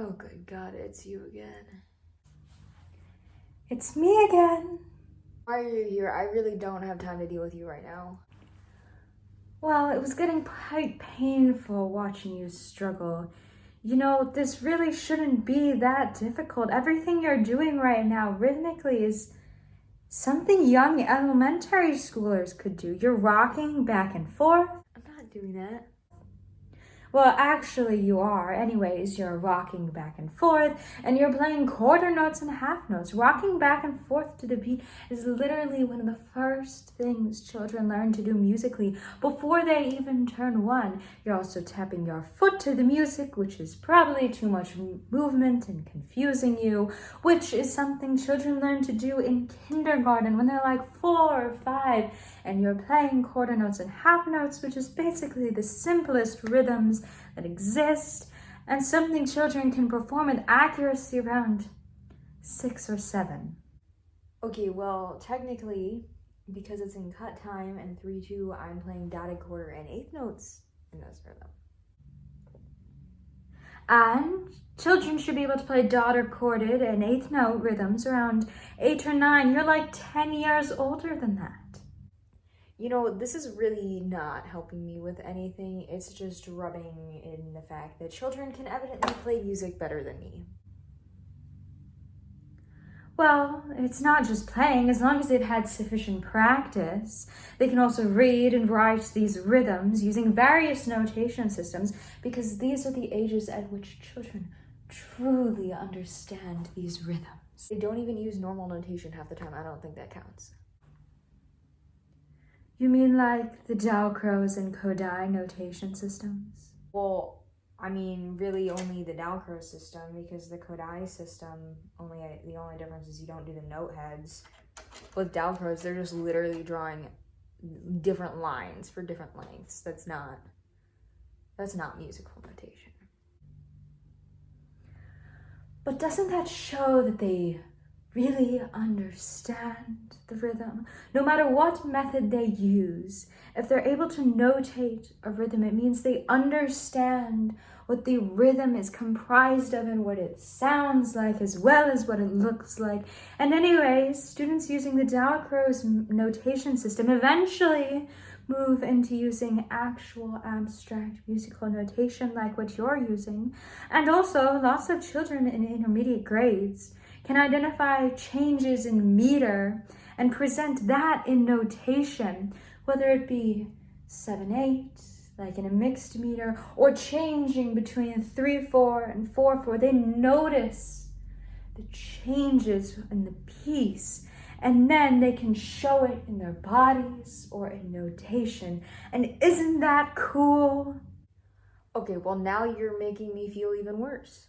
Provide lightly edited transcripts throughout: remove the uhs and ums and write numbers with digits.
Oh, good God, it's you again. It's me again. Why are you here? I really don't have time to deal with you right now. Well, it was getting quite painful watching you struggle. You know, this really shouldn't be that difficult. Everything you're doing right now rhythmically is something young elementary schoolers could do. You're rocking back and forth. I'm not doing that. Well, actually you are. Anyways, you're rocking back and forth, and you're playing quarter notes and half notes. Rocking back and forth to the beat is literally one of the first things children learn to do musically before they even turn one. You're also tapping your foot to the music, which is probably too much movement and confusing you, which is something children learn to do in kindergarten when they're like 4 or 5, and you're playing quarter notes and half notes, which is basically the simplest rhythms that exist, and something children can perform with accuracy around 6 or 7. Okay, well, technically, because it's in cut time and 3/2, I'm playing dotted quarter and eighth notes in this rhythm. And children should be able to play dotted quartered and eighth note rhythms around 8 or 9. You're like 10 years older than that. You know, this is really not helping me with anything. It's just rubbing in the fact that children can evidently play music better than me. Well, it's not just playing. As long as they've had sufficient practice, they can also read and write these rhythms using various notation systems, because these are the ages at which children truly understand these rhythms. They don't even use normal notation half the time. I don't think that counts. You mean like the Dalcroze and Kodaly notation systems? Well, I mean, really only the Dalcroze system, because the Kodaly system, the only difference is you don't do the note heads. With Dalcroze, they're just literally drawing different lines for different lengths. That's not musical notation. But doesn't that show that they really understand the rhythm? No matter what method they use, if they're able to notate a rhythm, it means they understand what the rhythm is comprised of and what it sounds like, as well as what it looks like. And anyways, students using the Dalcroze notation system eventually move into using actual abstract musical notation like what you're using. And also, lots of children in intermediate grades can identify changes in meter and present that in notation, whether it be 7/8, like in a mixed meter, or changing between 3/4 and 4/4. They notice the changes in the piece, and then they can show it in their bodies or in notation. And isn't that cool? Okay, well, now you're making me feel even worse.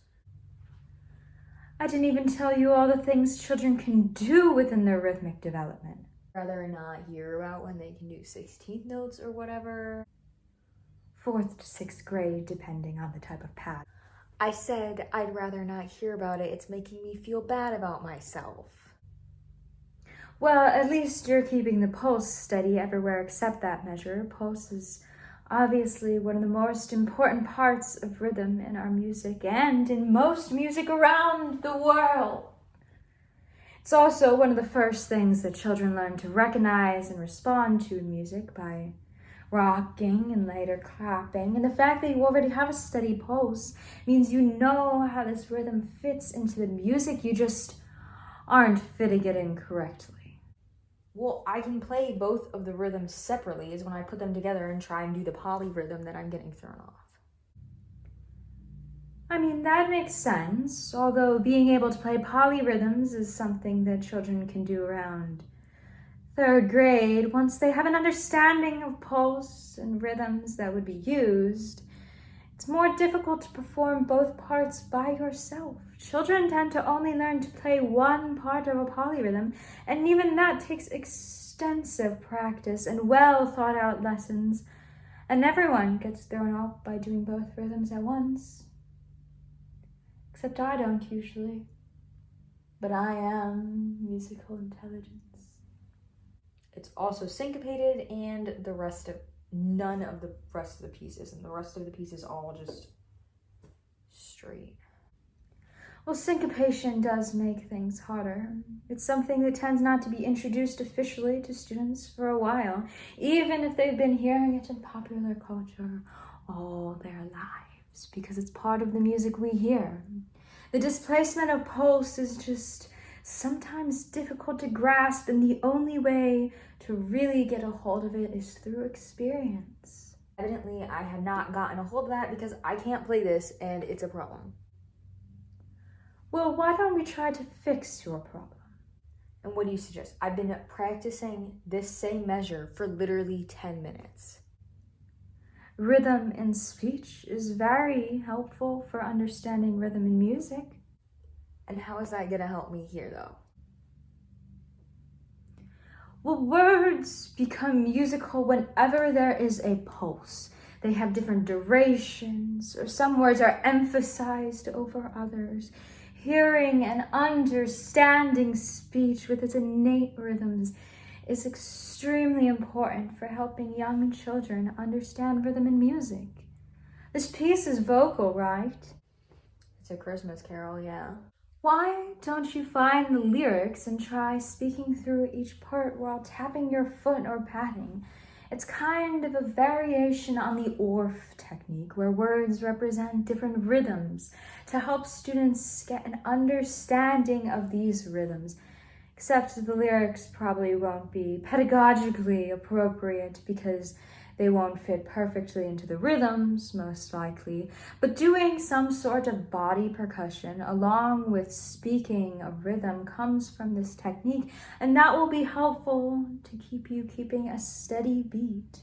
I didn't even tell you all the things children can do within their rhythmic development. Rather not hear about when they can do 16th notes or whatever. 4th to 6th grade, depending on the type of pad. I said I'd rather not hear about it. It's making me feel bad about myself. Well, at least you're keeping the pulse steady everywhere except that measure. Pulse is obviously one of the most important parts of rhythm in our music and in most music around the world. It's also one of the first things that children learn to recognize and respond to in music by rocking and later clapping. And the fact that you already have a steady pulse means you know how this rhythm fits into the music. You just aren't fitting it in correctly. Well, I can play both of the rhythms separately, is when I put them together and try and do the polyrhythm that I'm getting thrown off. I mean, that makes sense, although being able to play polyrhythms is something that children can do around 3rd grade. Once they have an understanding of pulse and rhythms that would be used, it's more difficult to perform both parts by yourself. Children tend to only learn to play one part of a polyrhythm, and even that takes extensive practice and well thought out lessons, and everyone gets thrown off by doing both rhythms at once. Except I don't usually, but I am musical intelligence. It's also syncopated, and none of the rest of the pieces, and the rest of the piece is all just straight. Well, syncopation does make things harder. It's something that tends not to be introduced officially to students for a while, even if they've been hearing it in popular culture all their lives, because it's part of the music we hear. The displacement of pulse is just sometimes difficult to grasp, and the only way to really get a hold of it is through experience. Evidently, I have not gotten a hold of that because I can't play this and it's a problem. Well, why don't we try to fix your problem? And what do you suggest? I've been practicing this same measure for literally 10 minutes. Rhythm in speech is very helpful for understanding rhythm in music. And how is that gonna help me here though? Well, words become musical whenever there is a pulse. They have different durations, or some words are emphasized over others. Hearing and understanding speech with its innate rhythms is extremely important for helping young children understand rhythm in music. This piece is vocal, right? It's a Christmas carol, yeah. Why don't you find the lyrics and try speaking through each part while tapping your foot or patting? It's kind of a variation on the Orff technique, where words represent different rhythms to help students get an understanding of these rhythms, except the lyrics probably won't be pedagogically appropriate because they won't fit perfectly into the rhythms, most likely. But doing some sort of body percussion along with speaking a rhythm comes from this technique, and that will be helpful to keep you keeping a steady beat,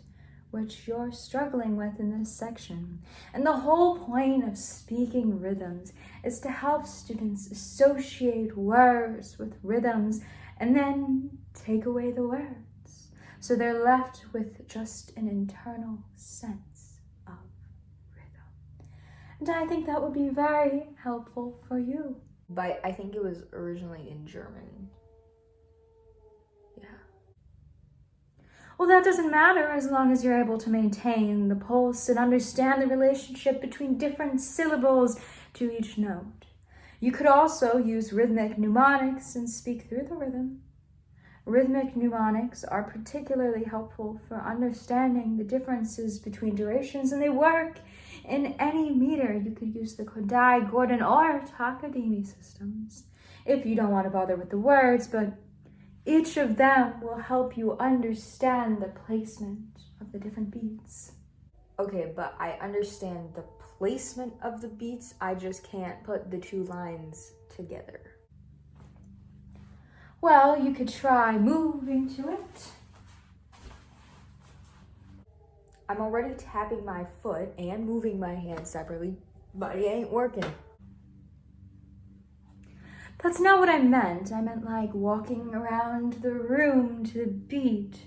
which you're struggling with in this section. And the whole point of speaking rhythms is to help students associate words with rhythms and then take away the words. So they're left with just an internal sense of rhythm. And I think that would be very helpful for you. But I think it was originally in German. Yeah. Well, that doesn't matter as long as you're able to maintain the pulse and understand the relationship between different syllables to each note. You could also use rhythmic mnemonics and speak through the rhythm. Rhythmic mnemonics are particularly helpful for understanding the differences between durations, and they work in any meter. You could use the Kodaly, Gordon, or Takadimi systems if you don't want to bother with the words, but each of them will help you understand the placement of the different beats. Okay, but I understand the placement of the beats. I just can't put the two lines together. Well, you could try moving to it. I'm already tapping my foot and moving my hands separately, but it ain't working. That's not what I meant. I meant like walking around the room to the beat,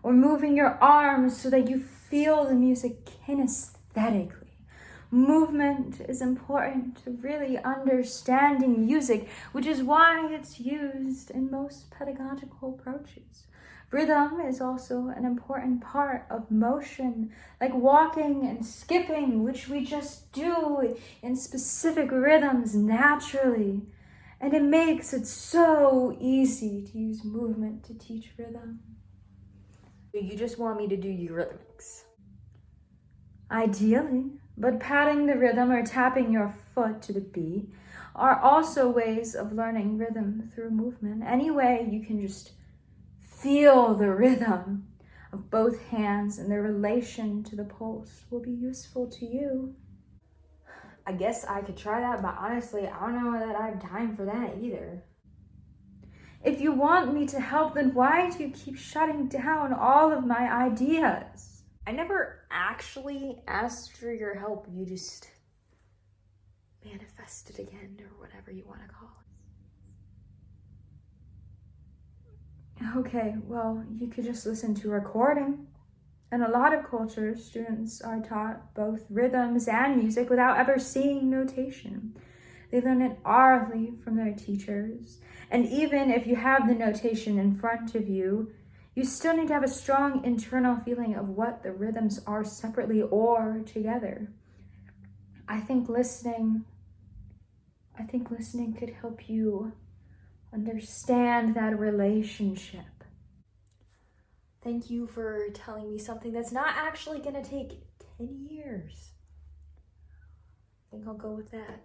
or moving your arms so that you feel the music kinesthetically. Movement is important to really understanding music, which is why it's used in most pedagogical approaches. Rhythm is also an important part of motion, like walking and skipping, which we just do in specific rhythms naturally. And it makes it so easy to use movement to teach rhythm. You just want me to do eurythmics? Ideally, but patting the rhythm or tapping your foot to the beat are also ways of learning rhythm through movement. Any way you can just feel the rhythm of both hands and their relation to the pulse will be useful to you. I guess I could try that, but honestly, I don't know that I have time for that either. If you want me to help, then why do you keep shutting down all of my ideas? I never actually asked for your help. You just manifested again, or whatever you want to call it. Okay, well, you could just listen to a recording. In a lot of cultures, students are taught both rhythms and music without ever seeing notation. They learn it aurally from their teachers. And even if you have the notation in front of you, you still need to have a strong internal feeling of what the rhythms are separately or together. I think listening I think listening could help you understand that relationship. Thank you for telling me something that's not actually gonna take 10 years. I think I'll go with that.